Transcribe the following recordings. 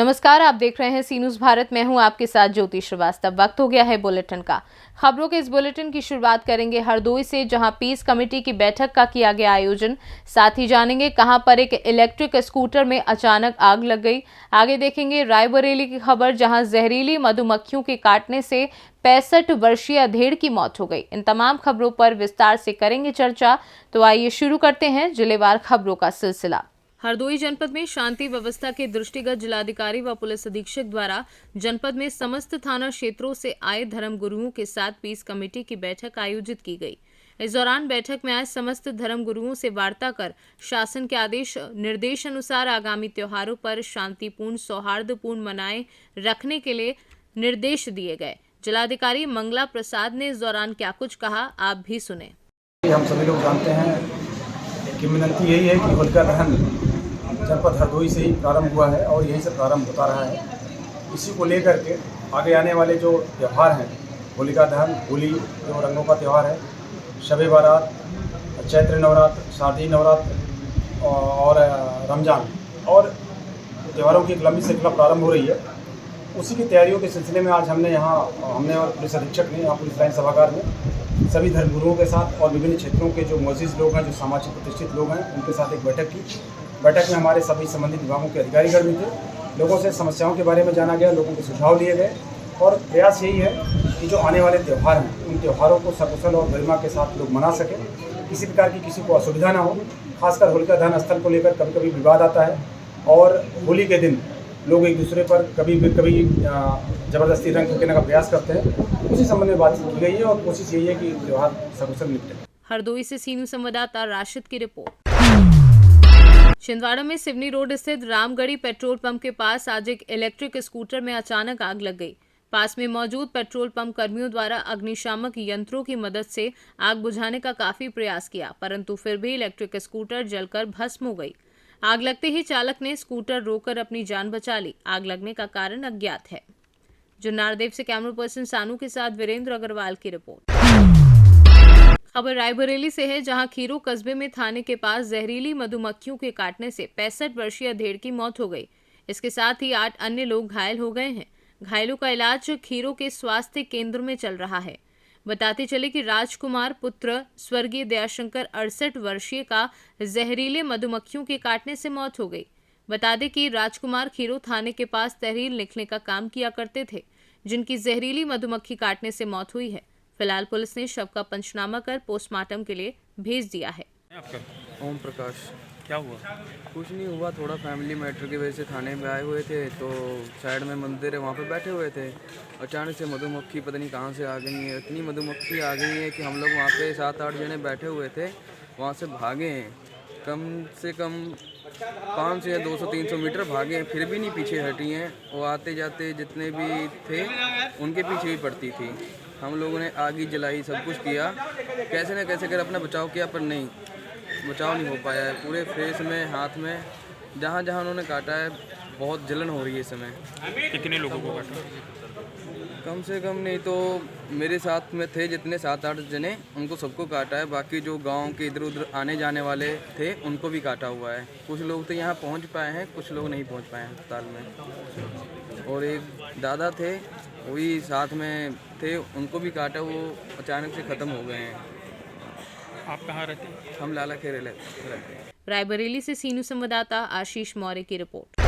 नमस्कार, आप देख रहे हैं सी न्यूज़ भारत। मैं हूं आपके साथ ज्योति श्रीवास्तव। वक्त हो गया है बुलेटिन का। खबरों के इस बुलेटिन की शुरुआत करेंगे हरदोई से, जहां पीस कमेटी की बैठक का किया गया आयोजन। साथ ही जानेंगे कहां पर एक इलेक्ट्रिक स्कूटर में अचानक आग लग गई। आगे देखेंगे रायबरेली की खबर, जहां जहरीली मधुमक्खियों के काटने से 65 वर्षीय अधेड़ की मौत हो गई। इन तमाम खबरों पर विस्तार से करेंगे चर्चा। तो आइए शुरू करते हैं जिलेवार खबरों का सिलसिला। हरदोई जनपद में शांति व्यवस्था के दृष्टिगत जिलाधिकारी व पुलिस अधीक्षक द्वारा जनपद में समस्त थाना क्षेत्रों से आए धर्म गुरुओं के साथ पीस कमेटी की बैठक आयोजित की गई। इस दौरान बैठक में आए समस्त धर्म गुरुओं से वार्ता कर शासन के आदेश निर्देश अनुसार आगामी त्योहारों पर शांतिपूर्ण सौहार्दपूर्ण मनाए रखने के लिए निर्देश दिए गए। जिलाधिकारी मंगला प्रसाद ने इस दौरान क्या कुछ कहा, आप भी सुने। हम सभी लोग जानते हैं कि विनती यही है कि होलिका दहन जनपद हरदोई से ही प्रारंभ हुआ है और यहीं से प्रारंभ होता रहा है। इसी को लेकर के आगे आने वाले जो त्यौहार हैं, होलिका दहन, होली जो रंगों का त्यौहार है, शब बारात, चैत्र नवरात्र, शारदीय नवरात्र और रमजान और त्योहारों की एक लंबी श्रृंखला प्रारंभ हो रही है। उसी की तैयारियों के सिलसिले में आज हमने और पुलिस अधीक्षक ने यहाँ पुलिस लाइन सभागार में सभी धर्मगुरुओं के साथ और विभिन्न क्षेत्रों के जो मोअज़्ज़िज़ लोग हैं, जो सामाजिक प्रतिष्ठित लोग हैं, उनके साथ एक बैठक की। बैठक में हमारे सभी संबंधित विभागों के अधिकारीगण भी थे। लोगों से समस्याओं के बारे में जाना गया, लोगों के सुझाव लिए गए और प्रयास यही है कि जो आने वाले त्यौहार हैं, उन त्योहारों को सकुशल और गरिमा के साथ लोग मना सकें, किसी प्रकार की किसी को असुविधा ना हो। खासकर होलिका दहन स्थल को लेकर कभी कभी विवाद आता है और होली के दिन लोग एक दूसरे पर कभी ज़बरदस्ती रंग फेंकने का प्रयास करते हैं। उसी संबंध में बातचीत की गई है और कोशिश यही है कि त्यौहार सकुशल निपटे। हरदोई से सीनू संवाददाता राशिद की रिपोर्ट। छिंदवाड़ा में सिवनी रोड स्थित रामगढ़ी पेट्रोल पंप के पास आज एक इलेक्ट्रिक स्कूटर में अचानक आग लग गई। पास में मौजूद पेट्रोल पंप कर्मियों द्वारा अग्निशामक यंत्रों की मदद से आग बुझाने का काफी प्रयास किया, परंतु फिर भी इलेक्ट्रिक स्कूटर जलकर भस्म हो गई। आग लगते ही चालक ने स्कूटर रोककर अपनी जान बचा ली। आग लगने का कारण अज्ञात है। जुन्नारदेव से कैमरा पर्सन सानू के साथ वीरेंद्र अग्रवाल की रिपोर्ट। खबर रायबरेली से है, जहां खीरो कस्बे में थाने के पास जहरीली मधुमक्खियों के काटने से 65 वर्षीय अधेड़ की मौत हो गई। इसके साथ ही 8 अन्य लोग घायल हो गए हैं। घायलों का इलाज खीरो के स्वास्थ्य केंद्र में चल रहा है। बताते चले कि राजकुमार पुत्र स्वर्गीय दयाशंकर 68 वर्षीय का जहरीले मधुमक्खियों के काटने से मौत हो गई। बता दें कि राजकुमार खीरो थाने के पास तहरीर लिखने का काम किया करते थे, जिनकी जहरीली मधुमक्खी काटने से मौत हुई है। फिलहाल पुलिस ने शव का पंचनामा कर पोस्टमार्टम के लिए भेज दिया है। ओम प्रकाश। क्या हुआ? कुछ नहीं हुआ, थोड़ा फैमिली मैटर की वजह से थाने में आए हुए थे, तो साइड में मंदिर है वहाँ पे बैठे हुए थे। अचानक से मधुमक्खी पता नहीं कहाँ से आ गई है, इतनी मधुमक्खी आ गई है कि हम लोग वहाँ पे 7-8 जने बैठे हुए थे, वहाँ से भागे हैं। कम से कम 500 या 200-300 मीटर भागे हैं, फिर भी नहीं पीछे हटी हैं। वो आते जाते जितने भी थे उनके पीछे ही पड़ती थी। हम लोगों ने आग जलाई, सब कुछ किया, कैसे न कैसे कर अपना बचाव किया, पर नहीं, बचाव नहीं हो पाया है। पूरे फेस में, हाथ में, जहाँ जहाँ उन्होंने काटा है बहुत जलन हो रही है इस समय। कितने लोगों को काटा? कम से कम नहीं तो मेरे साथ में थे जितने 7-8 जने, उनको सबको काटा है। बाकी जो गांव के इधर उधर आने जाने वाले थे उनको भी काटा हुआ है। कुछ लोग तो यहाँ पहुँच पाए हैं, कुछ लोग नहीं पहुँच पाए हैं अस्पताल में। और एक दादा थे, वही साथ में थे, उनको भी काटा, वो अचानक से ख़त्म हो गए हैं। आप कहाँ रहते हैं? हम लाला खेरे रहते हैं। रायबरेली से सीनू संवाददाता आशीष मौर्य की रिपोर्ट।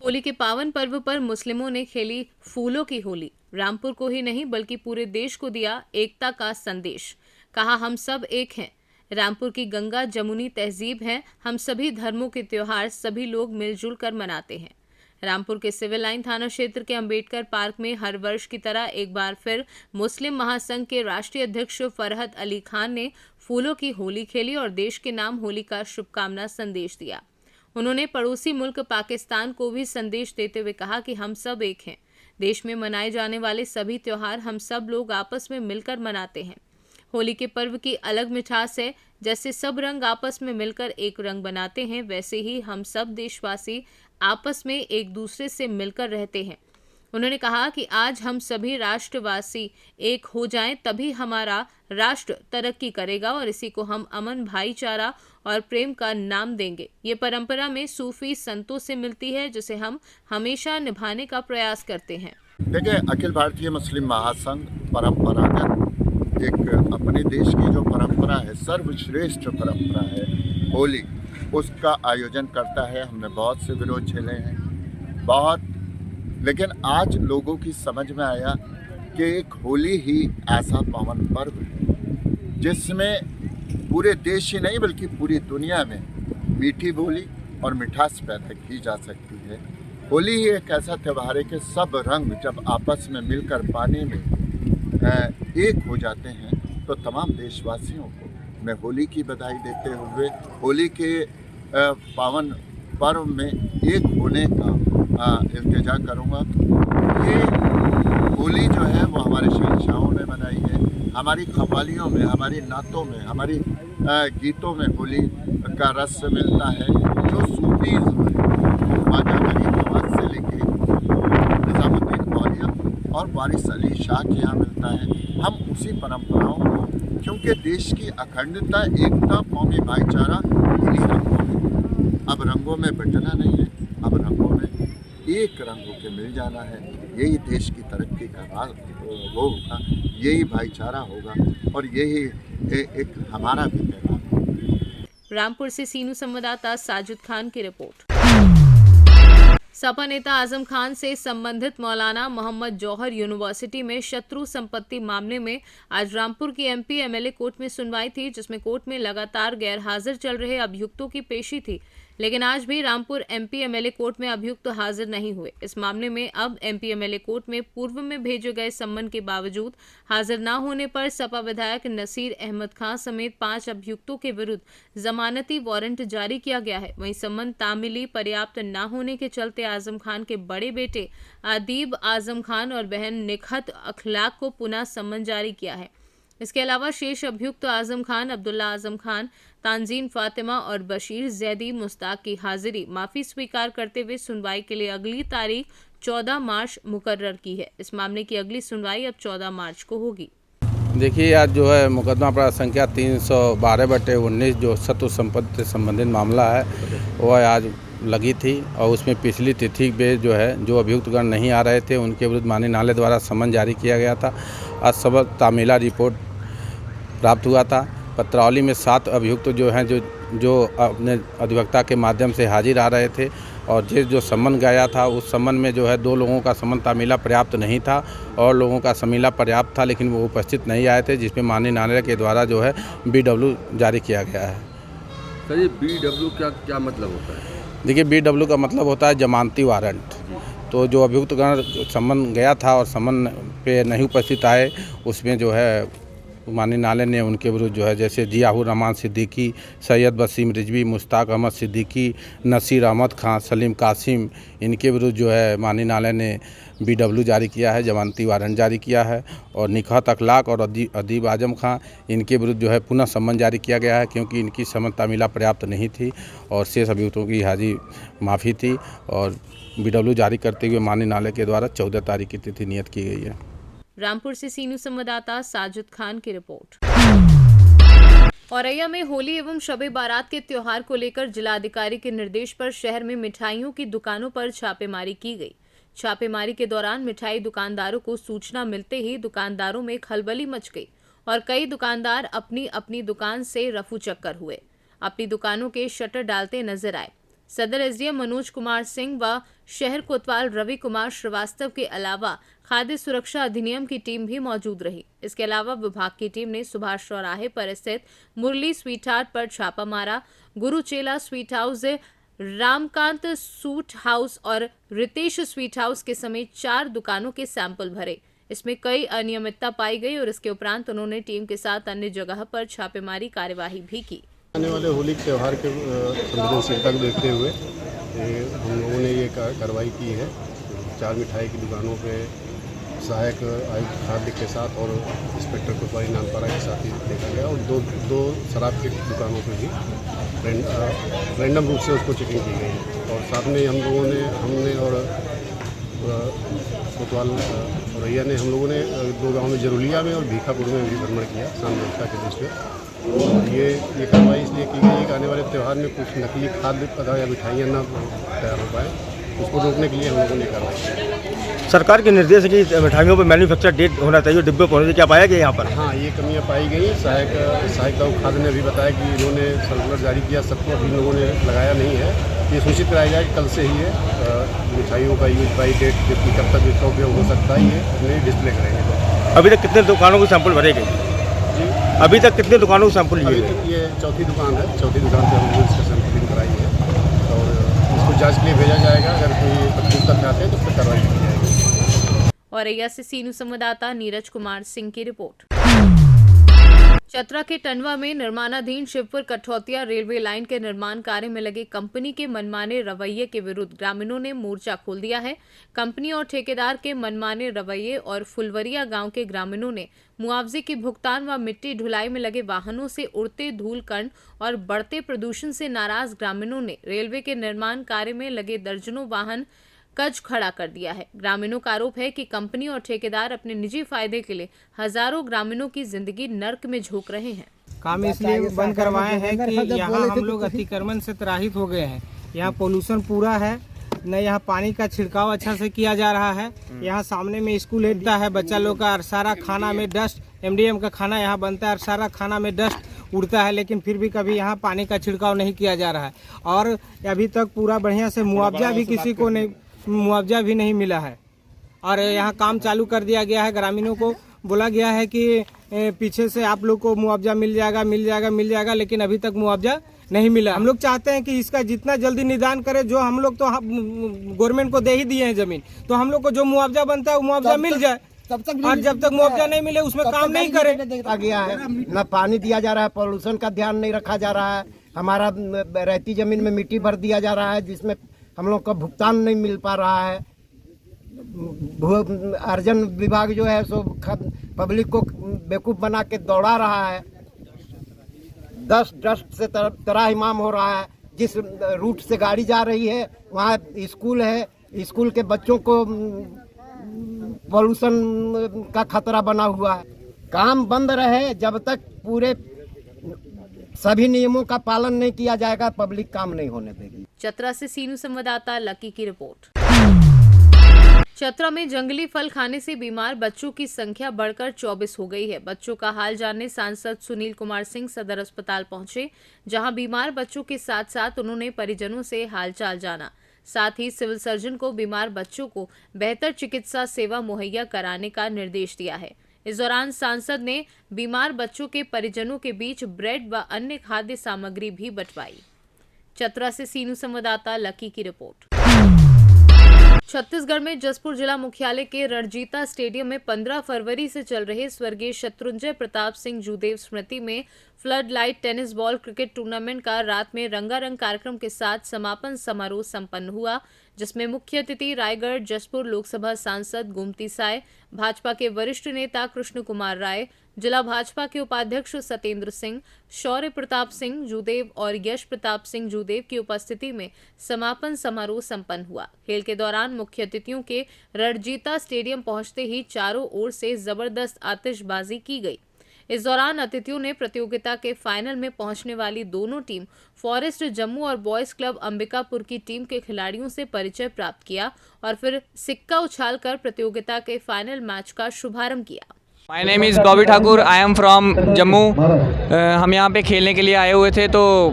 होली के पावन पर्व पर मुस्लिमों ने खेली फूलों की होली। रामपुर को ही नहीं बल्कि पूरे देश को दिया एकता का संदेश। कहा, हम सब एक हैं। रामपुर की गंगा जमुनी तहजीब है। हम सभी धर्मों के त्योहार सभी लोग मिलजुल कर मनाते हैं। रामपुर के सिविल लाइन थाना क्षेत्र के अंबेडकर पार्क में हर वर्ष की तरह एक बार फिर मुस्लिम महासंघ के राष्ट्रीय अध्यक्ष फरहत अली खान ने फूलों की होली खेली और देश के नाम होली का शुभकामना संदेश दिया। उन्होंने पड़ोसी मुल्क पाकिस्तान को भी संदेश देते हुए कहा कि हम सब एक हैं। देश में मनाए जाने वाले सभी त्योहार हम सब लोग आपस में मिलकर मनाते हैं। होली के पर्व की अलग मिठास है। जैसे सब रंग आपस में मिलकर एक रंग बनाते हैं, वैसे ही हम सब देशवासी आपस में एक दूसरे से मिलकर रहते हैं। उन्होंने कहा कि आज हम सभी राष्ट्रवासी एक हो जाएं तभी हमारा राष्ट्र तरक्की करेगा और इसी को हम अमन, भाईचारा और प्रेम का नाम देंगे। ये परंपरा में सूफी संतों से मिलती है जिसे हम हमेशा निभाने का प्रयास करते हैं। देखिए, अखिल भारतीय मुस्लिम महासंघ परंपरागत एक अपने देश की जो परंपरा है, सर्वश्रेष्ठ परंपरा है होली, उसका आयोजन करता है। हमने बहुत से विरोध झेले हैं, बहुत, लेकिन आज लोगों की समझ में आया कि एक होली ही ऐसा पावन पर्व है जिसमें पूरे देश ही नहीं बल्कि पूरी दुनिया में मीठी बोली और मिठास पैदा की जा सकती है। होली ही एक ऐसा त्यौहार है कि सब रंग जब आपस में मिलकर पाने में एक हो जाते हैं तो तमाम देशवासियों को मैं होली की बधाई देते हुए होली के पावन पर्व में एक होने का इल्तिजा करूँगा। ये होली जो है वो हमारे शहंशाहों ने बनाई है, हमारी कव्वालियों में, हमारी नातों में, हमारी गीतों में होली का रस मिलता है। जो सूफीज़्म है ख्वाजा गरीब नवाज से लेके निज़ामुद्दीन औलिया और वारिस अली शाह के यहाँ मिलता है। हम उसी परंपराओं को, क्योंकि देश की अखंडता, एकता, कौमी भाईचारा इन्हीं रंगों में, अब रंगों में बंटना नहीं है, अब रंगों में एक रंग होकर मिल जाना है। यही देश की तरक्की का राज वो होगा, यही भाईचारा होगा और यही एक हमारा भी त्यौहार। रामपुर से सीनू संवाददाता साजिद खान की रिपोर्ट। सपा नेता आजम खान से संबंधित मौलाना मोहम्मद जौहर यूनिवर्सिटी में शत्रु संपत्ति मामले में आज रामपुर की एमपी एमएलए कोर्ट में सुनवाई थी, जिसमें कोर्ट में लगातार गैर हाजिर चल रहे अभियुक्तों की पेशी थी। लेकिन आज भी रामपुर एमपी एमएलए कोर्ट में अभियुक्त हाजिर नहीं हुए। इस मामले में अब एमपी एमएलए कोर्ट में पूर्व में भेजे गए सम्मन के बावजूद हाजिर न होने पर सपा विधायक नसीर अहमद खान समेत 5 अभियुक्तों के विरुद्ध जमानती वारंट जारी किया गया है। वहीं सम्मन तामीली पर्याप्त न होने के चलते आजम खान के बड़े बेटे अदीब आजम खान और बहन निखत अखलाक को पुनः सम्मन जारी किया है। इसके अलावा शेष अभियुक्त आजम खान, अब्दुल्ला आजम खान, तानजीन फातिमा और बशीर जैदी मुस्ताक की हाजिरी माफी स्वीकार करते हुए सुनवाई के लिए अगली तारीख 14 मार्च मुकर्रर की है। इस मामले की अगली सुनवाई अब 14 मार्च को होगी। देखिए, आज जो है मुकदमा अपराध संख्या 312/19 जो शत्रु संपत्ति से संबंधित मामला है वह आज लगी थी और उसमें पिछली तिथि पे जो है जो अभियुक्तगण नहीं आ रहे थे उनके विरुद्ध माननीय न्यायालय द्वारा सम्मन जारी किया गया था। आज सबक तामीला रिपोर्ट प्राप्त हुआ था। पत्रावली में 7 अभियुक्त जो हैं जो अपने अधिवक्ता के माध्यम से हाजिर आ रहे थे और जो सम्मन गया था उस सम्मन में जो है 2 लोगों का सम्मन तामीला पर्याप्त नहीं था और लोगों का सम्मीला पर्याप्त था, लेकिन वो उपस्थित नहीं आए थे, जिसमें माननीय न्यायालय के द्वारा जो है BW जारी किया गया है। सर, ये BW क्या मतलब होता है? देखिए, BW का मतलब होता है जमानती वारंट। तो जो अभियुक्तगण सम्मन गया था और सम्मन पे नहीं उपस्थित आए, उसमें जो है माननीय न्यायालय ने उनके विरुद्ध जो है जैसे जियाउर रहमान सिद्दीकी, सैयद वसीम रिजवी, मुश्ताक अहमद सिद्दीकी, नसीर अहमद खान, सलीम कासिम, इनके विरुद्ध जो है माननीय न्यायालय ने BW जारी किया है, जमानती वारंट जारी किया है। और निखत अखलाक और अदीब आजम खां, इनके विरुद्ध जो है पुनः सम्मन जारी किया गया है, क्योंकि इनकी सम्मन तामीला पर्याप्त नहीं थी और शेष अभियुक्तों की हाजिरी माफ़ी थी और BW जारी करते हुए माननीय न्यायालय के द्वारा 14 तारीख की तिथि नियत की गई है। रामपुर से सीनू संवाददाता साजिद खान की रिपोर्ट। औरैया में होली एवं शबे बारात के त्योहार को लेकर जिलाधिकारी के निर्देश पर शहर में मिठाइयों की दुकानों पर छापेमारी की गई। छापेमारी के दौरान मिठाई दुकानदारों को सूचना मिलते ही दुकानदारों में खलबली मच गई और कई दुकानदार अपनी अपनी दुकान से रफू चक्कर हुए, अपनी दुकानों के शटर डालते नजर आए। सदर एसडीएम मनोज कुमार सिंह व शहर कोतवाल रवि कुमार श्रीवास्तव के अलावा खाद्य सुरक्षा अधिनियम की टीम भी मौजूद रही। इसके अलावा विभाग की टीम ने सुभाष चौराहे पर स्थित मुरली स्वीट हाउस पर छापा मारा। Guruchela sweet house, Ramkant suit house और रितेश स्वीट हाउस के समेत 4 दुकानों के सैंपल भरे। इसमें कई अनियमितता पाई गई और इसके उपरांत उन्होंने टीम के साथ अन्य जगह पर छापेमारी कार्यवाही भी की। आने वाले होली त्यौहार के संवेदनशीलता को देखते हुए हम लोगों ने ये कार्रवाई की है। 4 मिठाई की दुकानों पे सहायक आयुक्त खाद्य के साथ और इंस्पेक्टर कोतवाली नानपारा के साथ ही देखा गया और दो शराब की दुकानों पे भी रैंडम रूप से उसको चेकिंग की गई है। और साथ में हम लोगों ने हमने और कोतवाल रैया ने हम लोगों ने 2 गांव में जरुलिया में और भीखापुर में भी भ्रमण किया शांति व्यवस्था के दृष्टि में। ये कार्रवाई इसलिए की गई है कि आने वाले त्यौहार में कुछ नकली खाद्य पदार्थ या मिठाइयाँ ना तैयार हो पाए, उसको रोकने के लिए हम लोगों ने कार्रवाई की। सरकार के निर्देश है कि मिठाइयों पर मैन्युफैक्चर डेट होना चाहिए, डिब्बे पर होने क्या पाया गया यहाँ पर? हाँ, ये कमियाँ पाई गई। सहायक खाद्य ने भी बताया कि इन्होंने सर्कुलर जारी किया, सबको अभी लोगों ने लगाया नहीं है। ये सूचित कराया जाए कि कल से ही है मिठाइयों का यूज बाई डेट कब तक इसका उपयोग हो सकता है, ये अपने डिस्प्ले करेंगे। अभी तक कितने दुकानों को सैंपल भरे गए? जी, अभी तक कितने दुकानों को सैंपल लिए? ये चौथी दुकान है, चौथी दुकान से हम लोग इसका सैंपलिंग कराई है और इसको जांच के लिए भेजा जाएगा। अगर कोई तकलीफ तक आते हैं तो उस पर कार्रवाई की जाएगी। और रैया से सीनू संवाददाता नीरज कुमार सिंह की रिपोर्ट। चतरा के टंडवा में निर्माणाधीन शिवपुर कठौतिया रेलवे लाइन के निर्माण कार्य में लगे कंपनी के मनमाने रवैये के विरुद्ध ग्रामीणों ने मोर्चा खोल दिया है। कंपनी और ठेकेदार के मनमाने रवैये और फुलवरिया गांव के ग्रामीणों ने मुआवजे की भुगतान व मिट्टी ढुलाई में लगे वाहनों से उड़ते धूल कण और बढ़ते प्रदूषण से नाराज ग्रामीणों ने रेलवे के निर्माण कार्य में लगे दर्जनों वाहन कज खड़ा कर दिया है। ग्रामीणों का आरोप है कि कंपनी और ठेकेदार अपने निजी फायदे के लिए हजारों ग्रामीणों की जिंदगी नर्क में झोंक रहे हैं। काम इसलिए बंद करवाए हैं कि यहाँ हम लोग अतिक्रमण से त्राहित हो गए हैं। यहाँ पोल्यूशन पूरा है, न यहाँ पानी का छिड़काव अच्छा से किया जा रहा है। यहाँ सामने में स्कूल रहता है, बच्चा लोग का सारा खाना में डस्ट, MDM का खाना यहाँ बनता है और सारा खाना में डस्ट उड़ता है, लेकिन फिर भी कभी यहाँ पानी का छिड़काव नहीं किया जा रहा है। और अभी तक पूरा बढ़िया से मुआवजा भी नहीं मिला है। और यहाँ काम चालू कर दिया गया है। ग्रामीणों को बोला गया है कि पीछे से आप लोग को मुआवजा मिल जाएगा, लेकिन अभी तक मुआवजा नहीं मिला। हम लोग चाहते हैं कि इसका जितना जल्दी निदान करे। जो हम लोग तो गवर्नमेंट को दे ही दिए हैं जमीन, तो हम लोग को जो मुआवजा बनता है वो मुआवजा मिल जाए। और जब तक मुआवजा नहीं मिले उसमें काम नहीं करे। गया है, न पानी दिया जा रहा है, पोल्यूशन का ध्यान नहीं रखा जा रहा है। हमारा रहती जमीन में मिट्टी भर दिया जा रहा है, जिसमें हम लोग का भुगतान नहीं मिल पा रहा है। अर्जन विभाग जो है सो पब्लिक को बेवकूफ़ बना के दौड़ा रहा है। डस्ट से तराहिमाम हो रहा है। जिस रूट से गाड़ी जा रही है वहाँ स्कूल है, स्कूल के बच्चों को पॉल्यूशन का खतरा बना हुआ है। काम बंद रहे जब तक पूरे सभी नियमों का पालन नहीं किया जाएगा, पब्लिक काम नहीं होने देगी। चतरा से सीनू संवाददाता लकी की रिपोर्ट। चतरा में जंगली फल खाने से बीमार बच्चों की संख्या बढ़कर 24 हो गई है। बच्चों का हाल जानने सांसद सुनील कुमार सिंह सदर अस्पताल पहुंचे, जहां बीमार बच्चों के साथ साथ उन्होंने परिजनों से हालचाल जाना। साथ ही सिविल सर्जन को बीमार बच्चों को बेहतर चिकित्सा सेवा मुहैया कराने का निर्देश दिया है। इस दौरान सांसद ने बीमार बच्चों के परिजनों के बीच ब्रेड व अन्य खाद्य सामग्री भी बंटवाई। चतरा से सीनू संवाददाता लकी की रिपोर्ट। छत्तीसगढ़ में जसपुर जिला मुख्यालय के रणजीता स्टेडियम में 15 फरवरी से चल रहे स्वर्गीय शत्रुंजय प्रताप सिंह जूदेव स्मृति में flood light tennis ball cricket tournament का रात में रंगारंग कार्यक्रम के साथ समापन समारोह संपन्न हुआ, जिसमें मुख्य अतिथि रायगढ़ जसपुर लोकसभा सांसद गोमती साय, भाजपा के वरिष्ठ नेता कृष्ण कुमार राय, जिला भाजपा के उपाध्यक्ष सत्येंद्र सिंह, शौर्य प्रताप सिंह जूदेव और यश प्रताप सिंह जूदेव की उपस्थिति में समापन समारोह संपन्न हुआ। खेल के दौरान मुख्य अतिथियों के रणजीता स्टेडियम पहुंचते ही चारों ओर से जबरदस्त आतिशबाजी की गई। इस दौरान अतिथियों ने प्रतियोगिता के फाइनल में पहुंचने वाली दोनों टीम फॉरेस्ट जम्मू और बॉयज क्लब अंबिकापुर की टीम के खिलाड़ियों से परिचय प्राप्त किया और फिर सिक्का उछालकर प्रतियोगिता के फाइनल मैच का शुभारंभ किया। My name is Bobby Thakur, I am from Jammu. हम यहाँ पे खेलने के लिए आए हुए थे, तो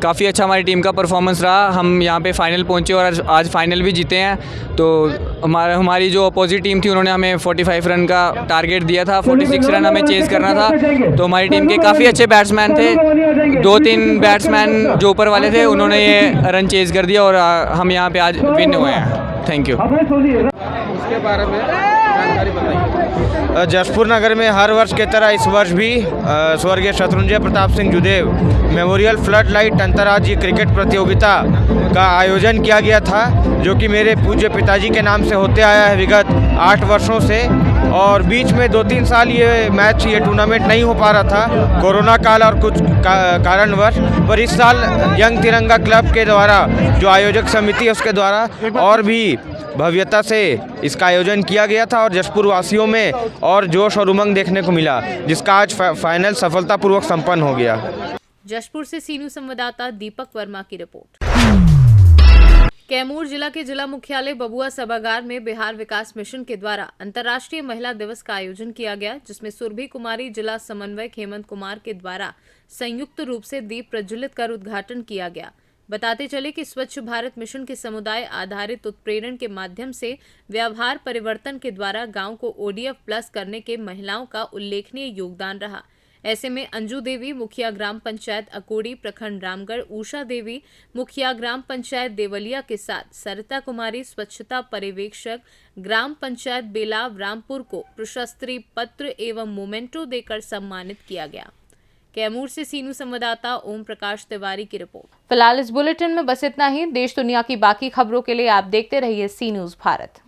काफ़ी अच्छा हमारी टीम का परफॉर्मेंस रहा। हम यहाँ पे फाइनल पहुँचे और आज फाइनल भी जीते हैं। तो हमारी जो अपोजिट टीम थी उन्होंने हमें 45 रन का टारगेट दिया था, 46 रन हमें चेज़ करना था। तो हमारी टीम के काफ़ी अच्छे बैट्समैन थे, 2-3 बैट्समैन जो ऊपर वाले थे उन्होंने ये रन चेज़ कर दिया और हम यहाँ पर आज विन हुए हैं। Thank you. इसके बारे में जानकारी बताइए। जसपुर नगर में हर वर्ष की तरह इस वर्ष भी स्वर्गीय Shatrunjay Pratap Singh Judev memorial flood light अंतर्राज्यीय क्रिकेट प्रतियोगिता का आयोजन किया गया था, जो कि मेरे पूज्य पिताजी के नाम से होते आया है विगत 8 वर्षों से। और बीच में 2-3 साल ये टूर्नामेंट नहीं हो पा रहा था, कोरोना काल और कुछ कारणवश। पर इस साल यंग तिरंगा क्लब के द्वारा, जो आयोजक समिति है उसके द्वारा, और भी भव्यता से इसका आयोजन किया गया था और जशपुर वासियों में और जोश और उमंग देखने को मिला, जिसका आज फाइनल सफलतापूर्वक संपन्न हो गया। जशपुर से सीनू संवाददाता दीपक वर्मा की रिपोर्ट। कैमूर जिला के जिला मुख्यालय बबुआ सभागार में बिहार विकास मिशन के द्वारा अंतर्राष्ट्रीय महिला दिवस का आयोजन किया गया, जिसमें सुरभि कुमारी जिला समन्वयक हेमंत कुमार के द्वारा संयुक्त रूप से दीप प्रज्वलित कर उद्घाटन किया गया। बताते चले कि स्वच्छ भारत मिशन के समुदाय आधारित उत्प्रेरण के माध्यम से व्यवहार परिवर्तन के द्वारा गांव को ODF प्लस करने के महिलाओं का उल्लेखनीय योगदान रहा। ऐसे में अंजू देवी मुखिया ग्राम पंचायत अकोड़ी प्रखंड रामगढ़, उषा देवी मुखिया ग्राम पंचायत देवलिया के साथ सरिता कुमारी स्वच्छता पर्यवेक्षक ग्राम पंचायत बेलाव रामपुर को प्रशस्ति पत्र एवं मोमेंटो देकर सम्मानित किया गया। कैमूर से सीनू संवाददाता ओम प्रकाश तिवारी की रिपोर्ट। फिलहाल इस बुलेटिन में बस इतना ही। देश दुनिया की बाकी खबरों के लिए आप देखते रहिए सी न्यूज़ भारत।